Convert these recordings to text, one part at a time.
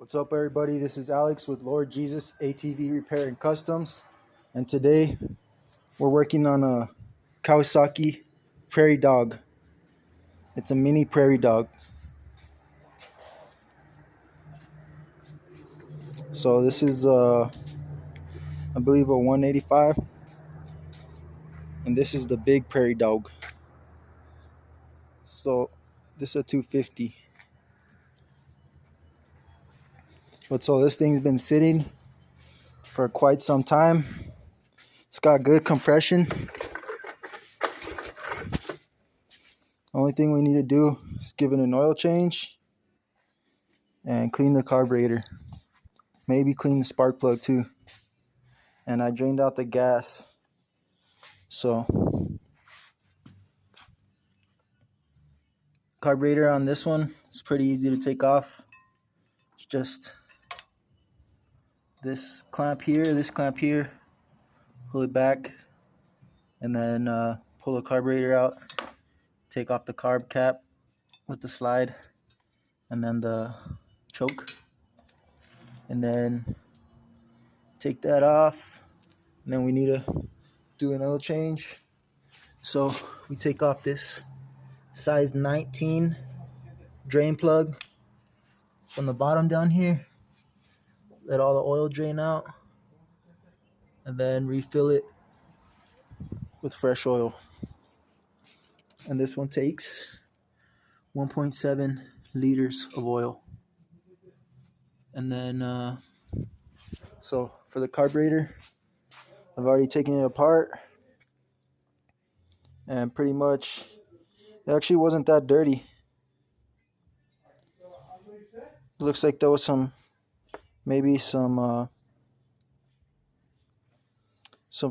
What's up, everybody? This is Alex with Lord Jesus ATV Repair and Customs, and today we're working on a Kawasaki Prairie Dog. It's a mini Prairie Dog. So this is I believe a 185, and this is the big Prairie Dog. So this is a 250. But so this thing's been sitting for quite some time. It's got good compression. Only thing we need to do is give it an oil change and clean the carburetor. Maybe clean the spark plug too. And I drained out the gas. So carburetor on this one is pretty easy to take off. It's just this clamp here, pull it back, and then pull the carburetor out, take off the carb cap with the slide, and then the choke, and then take that off, and then we need to do an oil change. So we take off this size 19 drain plug from the bottom down here, let all the oil drain out, and then refill it with fresh oil. And this one takes 1.7 liters of oil. And then so for the carburetor, I've already taken it apart, and pretty much it actually wasn't that dirty. It looks like there was maybe some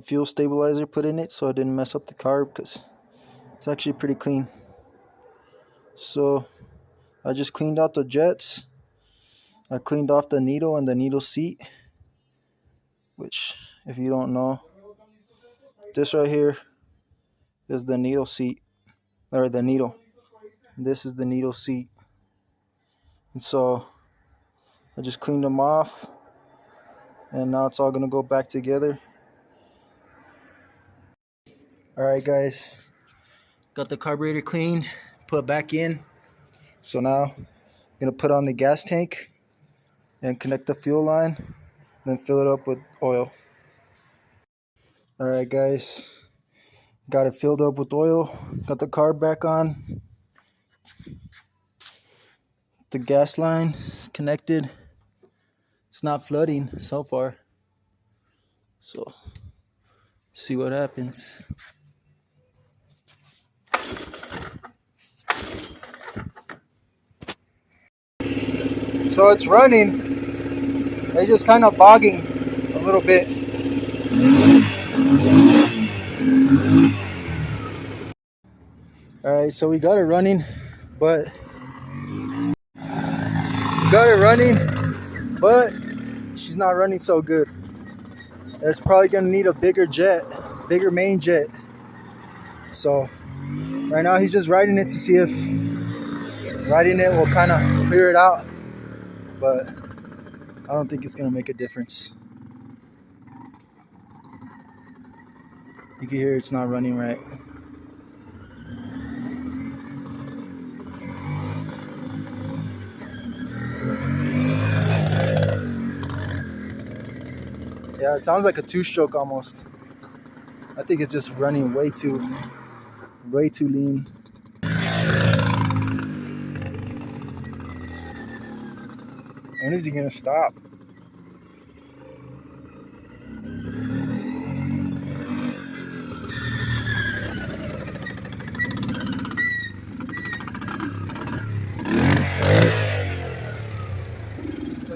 fuel stabilizer put in it, so it didn't mess up the carb, because it's actually pretty clean. So I just cleaned out the jets. I cleaned off the needle and the needle seat, which, if you don't know, this right here is the needle seat, or the needle. This is the needle seat. And so I just cleaned them off, and now it's all gonna go back together. Alright guys, got the carburetor cleaned, put back in. So now I'm gonna put on the gas tank and connect the fuel line, then fill it up with oil. Alright guys, got it filled up with oil, got the carb back on. The gas line is connected. It's not flooding so far, so see what happens. So it's running. It's just kind of bogging a little bit. Alright, so we got it running, but she's not running so good. It's probably gonna need a bigger main jet. So right now he's just riding it to see if riding it will kind of clear it out, but I don't think it's gonna make a difference. You can hear it's not running right. Yeah, it sounds like a two-stroke almost. I think it's just running way too lean. When is he gonna stop?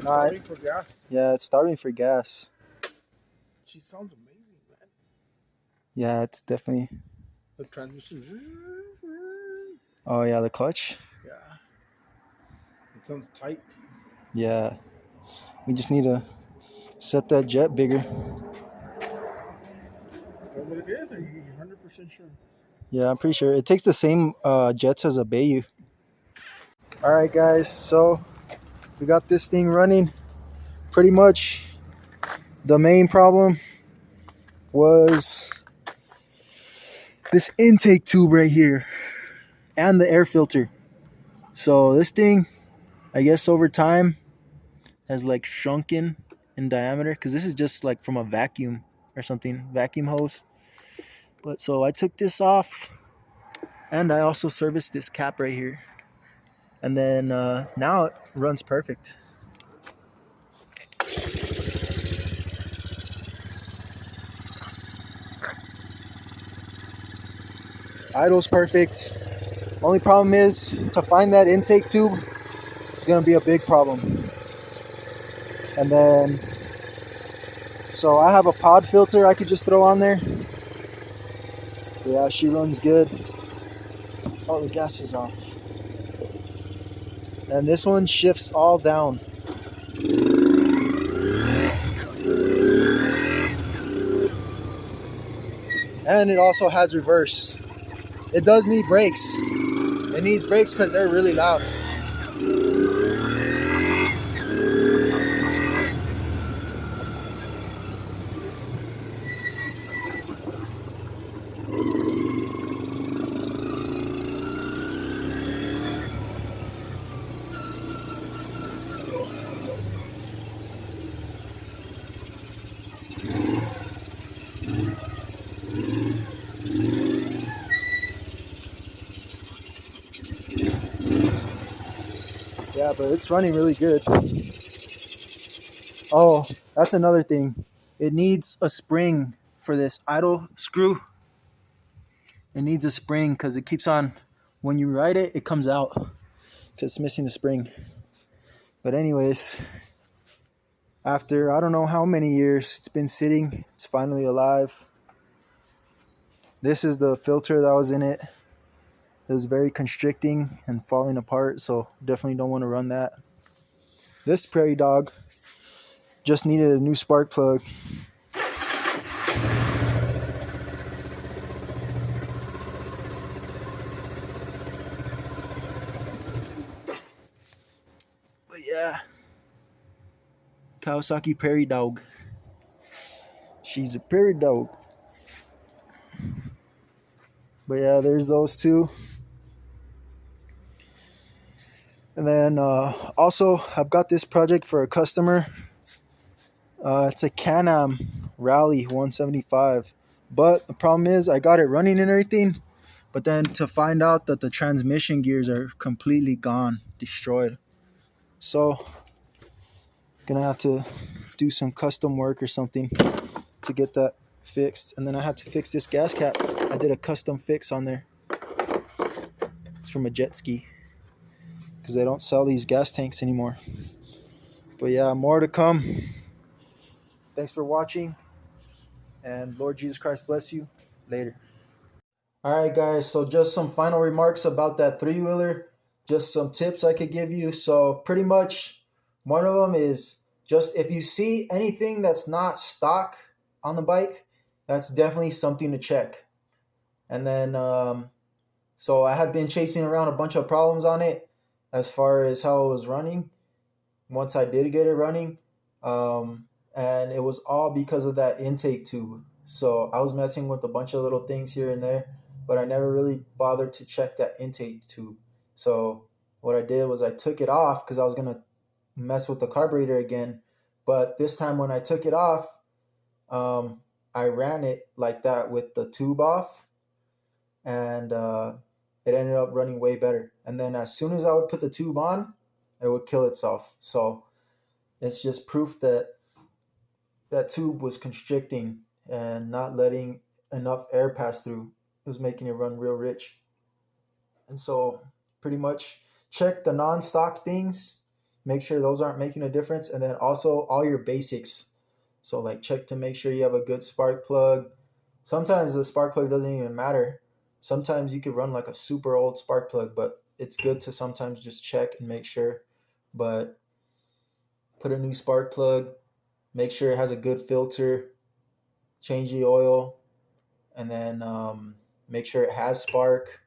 Starting for gas. Yeah, it's starting for gas. She sounds amazing, man. Yeah, it's definitely. The transmission. Oh yeah, the clutch. Yeah. It sounds tight. Yeah, we just need to set that jet bigger. Is that what it is? Are you 100% sure? Yeah, I'm pretty sure it takes the same jets as a Bayou. All right, guys. So We got this thing running. Pretty much the main problem was this intake tube right here and the air filter. So this thing, I guess over time, has like shrunken in diameter, because this is just like from a vacuum or something, vacuum hose. But so I took this off, and I also serviced this cap right here, and then now it runs perfect. Idle's perfect. Only problem is to find that intake tube. It's gonna be a big problem. And then, so I have a pod filter I could just throw on there. Yeah, she runs good. Oh, the gas is off. And this one shifts all down. And it also has reverse. It does need brakes. It needs brakes because they're really loud. Yeah, but it's running really good. Oh, that's another thing. It needs a spring for this idle screw. It needs a spring because it keeps on, when you ride it, it comes out because it's missing the spring. But anyways, after I don't know how many years it's been sitting, it's finally alive. This is the filter that was in it. It was very constricting and falling apart, so definitely don't want to run that. This Prairie Dog just needed a new spark plug. But yeah, Kawasaki Prairie Dog. She's a Prairie Dog. But yeah, there's those two. And then also, I've got this project for a customer. It's a Can-Am Rally 175. But the problem is I got it running and everything. But then to find out that the transmission gears are completely gone, destroyed. So, gonna have to do some custom work or something to get that fixed. And then I had to fix this gas cap. I did a custom fix on there. It's from a jet ski, because they don't sell these gas tanks anymore. But yeah, more to come. Thanks for watching, and Lord Jesus Christ bless you. Later. All right, guys, so just some final remarks about that three-wheeler. Just some tips I could give you. So pretty much one of them is, just if you see anything that's not stock on the bike, that's definitely something to check. And then so I had been chasing around a bunch of problems on it as far as how it was running once I did get it running. And it was all because of that intake tube. So I was messing with a bunch of little things here and there, but I never really bothered to check that intake tube. So what I did was I took it off because I was going to mess with the carburetor again. But this time when I took it off, I ran it like that with the tube off, and it ended up running way better. And then as soon as I would put the tube on, it would kill itself. So it's just proof that that tube was constricting and not letting enough air pass through. It was making it run real rich. And so pretty much check the non-stock things, make sure those aren't making a difference, and then also all your basics. So like check to make sure you have a good spark plug. Sometimes the spark plug doesn't even matter. Sometimes you could run like a super old spark plug, but it's good to sometimes just check and make sure. But put a new spark plug, make sure it has a good filter, change the oil, and then make sure it has spark,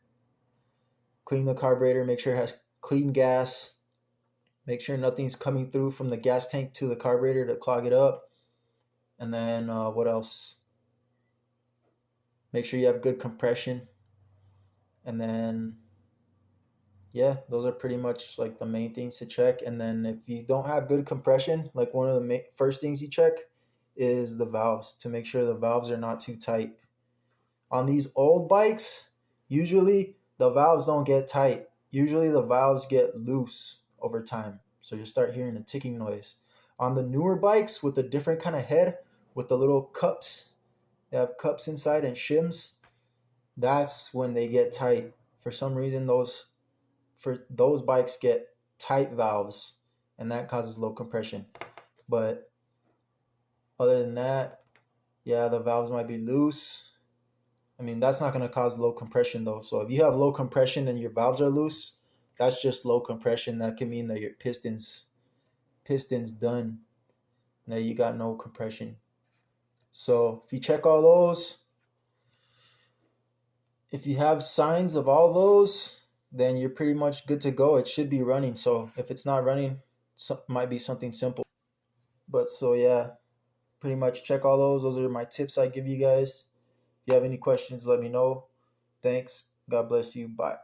clean the carburetor, make sure it has clean gas, Make sure nothing's coming through from the gas tank to the carburetor to clog it up. And then what else? Make sure you have good compression. And then yeah, those are pretty much like the main things to check. And then if you don't have good compression, like one of the first things you check is the valves, to make sure the valves are not too tight. On these old bikes, usually the valves don't get tight. Usually the valves get loose over time. So you start hearing a ticking noise. On the newer bikes with a different kind of head, with the little cups, they have cups inside and shims, that's when they get tight. For some reason, those bikes get tight valves, and that causes low compression. But other than that, yeah, the valves might be loose. I mean, that's not going to cause low compression though. So if you have low compression and your valves are loose, that's just low compression. That can mean that your piston's done, and that you got no compression. So if you check all those, if you have signs of all those, then you're pretty much good to go. It should be running. So if it's not running, it might be something simple. But so yeah, pretty much check all those. Those are my tips I give you guys. If you have any questions, let me know. Thanks. God bless you. Bye.